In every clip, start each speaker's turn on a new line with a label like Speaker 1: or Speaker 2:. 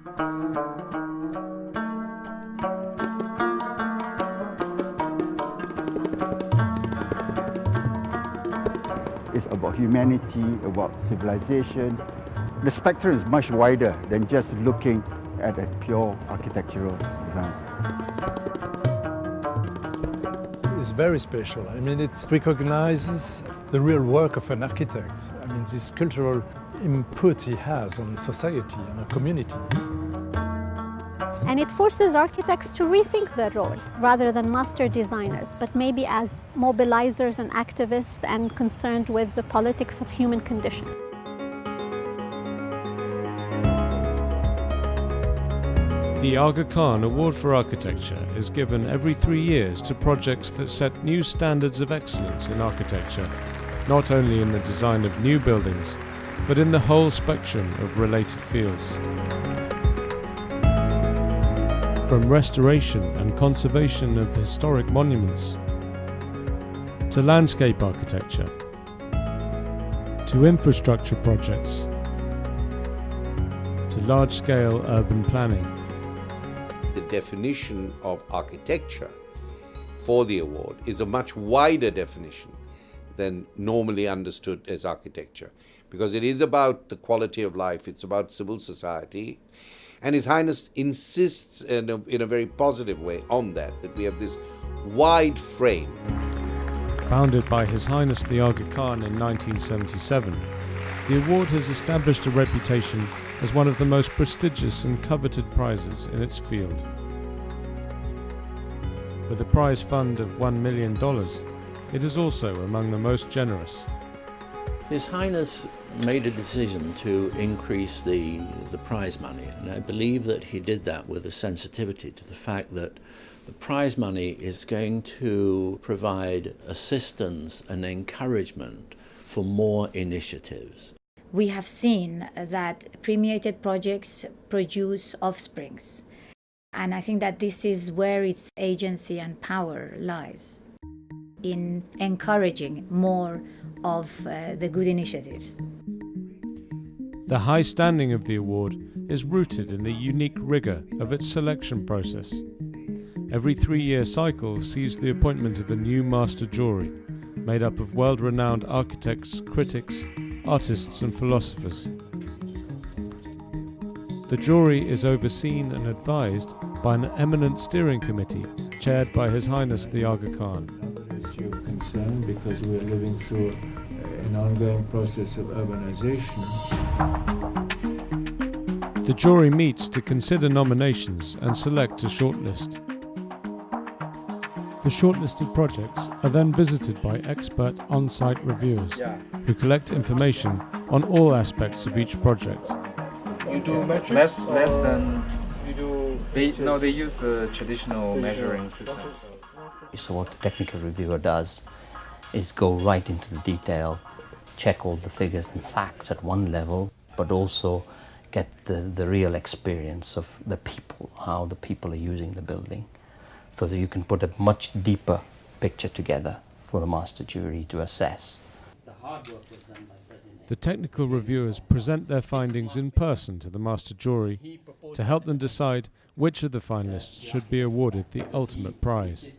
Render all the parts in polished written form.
Speaker 1: It's about humanity, about civilization. The spectrum is much wider than just looking at a pure architectural design.
Speaker 2: It's very special. I mean, it recognizes the real work of an architect. I mean, this cultural input he has on society and a community.
Speaker 3: And it forces architects to rethink their role, rather than master designers, but maybe as mobilizers and activists and concerned with the politics of human condition.
Speaker 4: The Aga Khan Award for Architecture is given every 3 years to projects that set new standards of excellence in architecture, not only in the design of new buildings, but in the whole spectrum of related fields. From restoration and conservation of historic monuments, to landscape architecture, to infrastructure projects, to large-scale urban planning.
Speaker 5: The definition of architecture for the award is a much wider definition than normally understood as architecture, because it is about the quality of life, it's about civil society, and His Highness insists in a very positive way on that we have this wide frame.
Speaker 4: Founded by His Highness the Aga Khan in 1977, the award has established a reputation as one of the most prestigious and coveted prizes in its field. With a prize fund of $1 million, it is also among the most generous.
Speaker 6: His Highness made a decision to increase the prize money, and I believe that he did that with a sensitivity to the fact that the prize money is going to provide assistance and encouragement for more initiatives.
Speaker 7: We have seen that premiated projects produce offsprings, and I think that this is where its agency and power lies, in encouraging more of the good initiatives.
Speaker 4: The high standing of the award is rooted in the unique rigor of its selection process. Every 3-year cycle sees the appointment of a new master jury, made up of world-renowned architects, critics, artists and philosophers. The jury is overseen and advised by an eminent steering committee chaired by His Highness the Aga Khan.
Speaker 8: Another issue of concern, because we are living through an ongoing process of urbanization.
Speaker 4: The jury meets to consider nominations and select a shortlist. The shortlisted projects are then visited by expert on-site reviewers who collect information on all aspects of each project.
Speaker 9: You do metrics? Less than you do. They use the traditional measuring system.
Speaker 10: So what the technical reviewer does is go right into the detail, check all the figures and facts at one level, but also get the real experience of the people, how the people are using the building, so that you can put a much deeper picture together for the master jury to assess.
Speaker 4: The technical reviewers present their findings in person to the master jury to help them decide which of the finalists should be awarded the ultimate prize.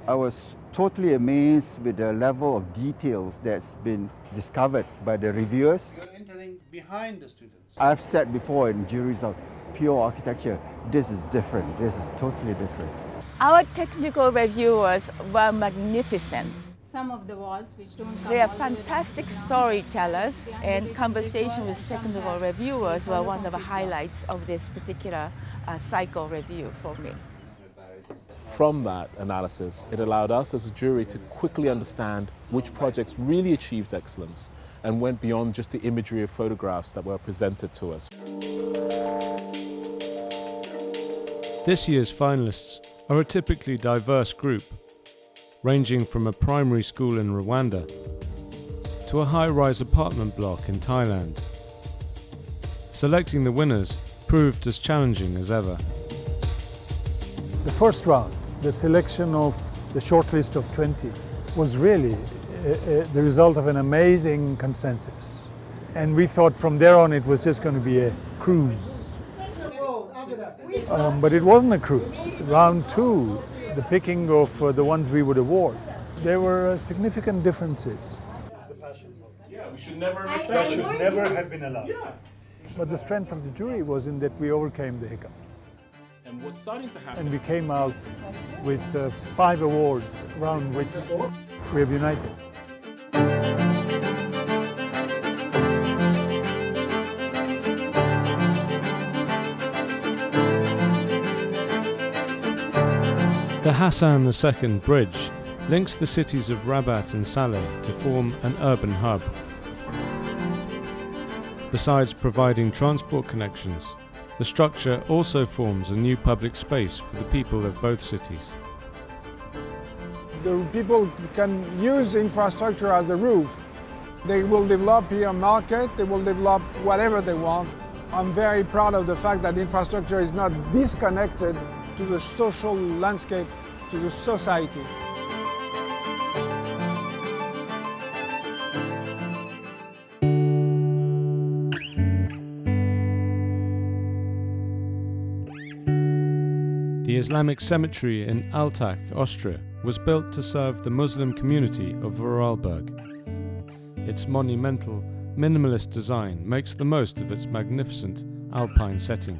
Speaker 1: I was totally amazed with the level of details that's been discovered by the reviewers.
Speaker 5: You're entering behind the students.
Speaker 1: I've said before in juries of pure architecture, this is different, this is totally different.
Speaker 11: Our technical reviewers were magnificent.
Speaker 12: Some of the walls which don't come.
Speaker 11: They are fantastic storytellers, and conversation with technical reviewers were one of the highlights of this particular cycle review for me.
Speaker 13: From that analysis, it allowed us as a jury to quickly understand which projects really achieved excellence and went beyond just the imagery of photographs that were presented to us.
Speaker 4: This year's finalists are a typically diverse group, ranging from a primary school in Rwanda to a high-rise apartment block in Thailand. Selecting the winners proved as challenging as ever.
Speaker 2: The first round, the selection of the shortlist of 20, was really the result of an amazing consensus. And we thought from there on it was just going to be a cruise. But it wasn't a cruise. Round two, the picking of the ones we would award, there were significant differences.
Speaker 13: Yeah, we should never have
Speaker 2: That should never have been allowed.
Speaker 13: Yeah.
Speaker 2: But the strength of the jury was in that we overcame the hiccup.
Speaker 13: And what's starting to happen?
Speaker 2: And we came out with 5 awards, around which we have united.
Speaker 4: The Hassan II Bridge links the cities of Rabat and Saleh to form an urban hub. Besides providing transport connections, the structure also forms a new public space for the people of both cities.
Speaker 14: The people can use infrastructure as a roof. They will develop here a market, they will develop whatever they want. I'm very proud of the fact that infrastructure is not disconnected to the social landscape, to the society.
Speaker 4: The Islamic cemetery in Altach, Austria, was built to serve the Muslim community of Vorarlberg. Its monumental, minimalist design makes the most of its magnificent alpine setting.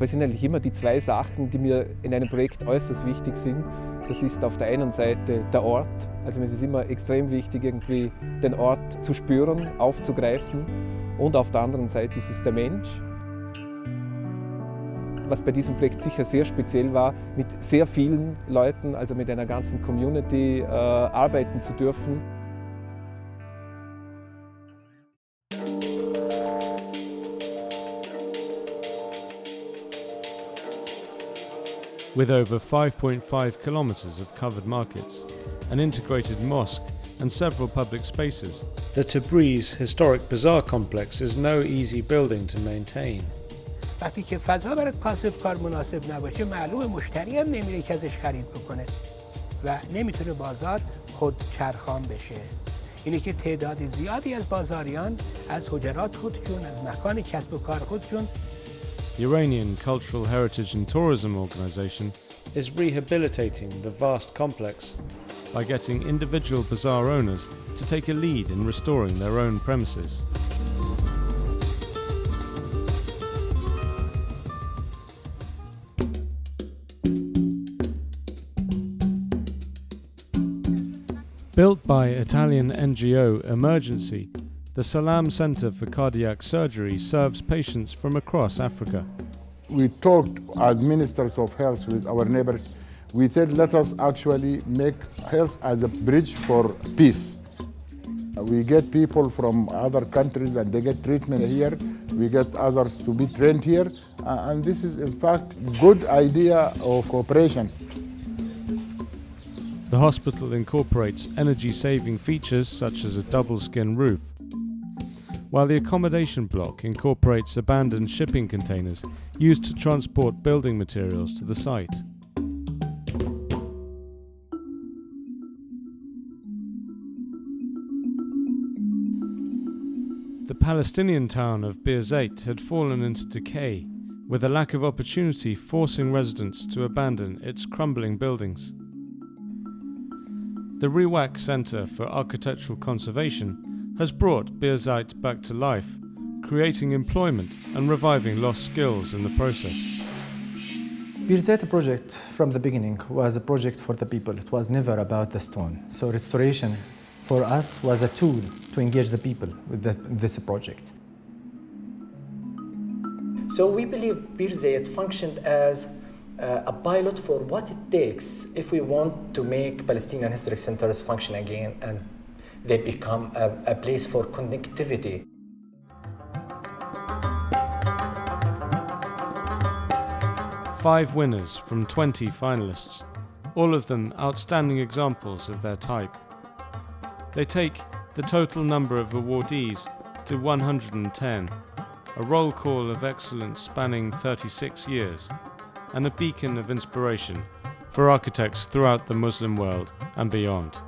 Speaker 15: Es sind eigentlich immer die 2 Sachen, die mir in einem Projekt äußerst wichtig sind. Das ist auf der einen Seite der Ort. Also mir ist es immer extrem wichtig, irgendwie den Ort zu spüren, aufzugreifen. Und auf der anderen Seite ist es der Mensch. Was bei diesem Projekt sicher sehr speziell war, mit sehr vielen Leuten, also mit einer ganzen Community arbeiten zu dürfen.
Speaker 4: With over 5.5 kilometers of covered markets, an integrated mosque and several public spaces, the Tabriz Historic Bazaar Complex is no easy building to maintain.
Speaker 16: وقتی که فضا برای کاسبکار مناسب نباشه معلومه مشتری هم نمیره که ازش خرید بکنه و نمیتونه بازار خود چرخان بشه. اینه که تعداد زیادی از بازاریان از حجرات خودشون از مکان کسب و کار خودشون.
Speaker 4: The Iranian Cultural Heritage and Tourism Organization is rehabilitating the vast complex by getting individual bazaar owners to take a lead in restoring their own premises. Built by Italian NGO Emergency, the Salam Center for Cardiac Surgery serves patients from across Africa.
Speaker 17: We talked as ministers of health with our neighbors. We said, let us actually make health as a bridge for peace. We get people from other countries and they get treatment here. We get others to be trained here. And this is, in fact, a good idea of cooperation.
Speaker 4: The hospital incorporates energy-saving features such as a double-skin roof, while the accommodation block incorporates abandoned shipping containers used to transport building materials to the site. The Palestinian town of Bir Zayt had fallen into decay, with a lack of opportunity forcing residents to abandon its crumbling buildings. The Riwak Center for Architectural Conservation has brought Bir Zayt back to life, creating employment and reviving lost skills in the process.
Speaker 18: Bir Zayt project from the beginning was a project for the people. It was never about the stone. So restoration for us was a tool to engage the people with this project.
Speaker 19: So we believe Bir Zayt functioned as a pilot for what it takes if we want to make Palestinian historic centers function again and they become a place for connectivity.
Speaker 4: Five winners from 20 finalists, all of them outstanding examples of their type. They take the total number of awardees to 110, a roll call of excellence spanning 36 years, and a beacon of inspiration for architects throughout the Muslim world and beyond.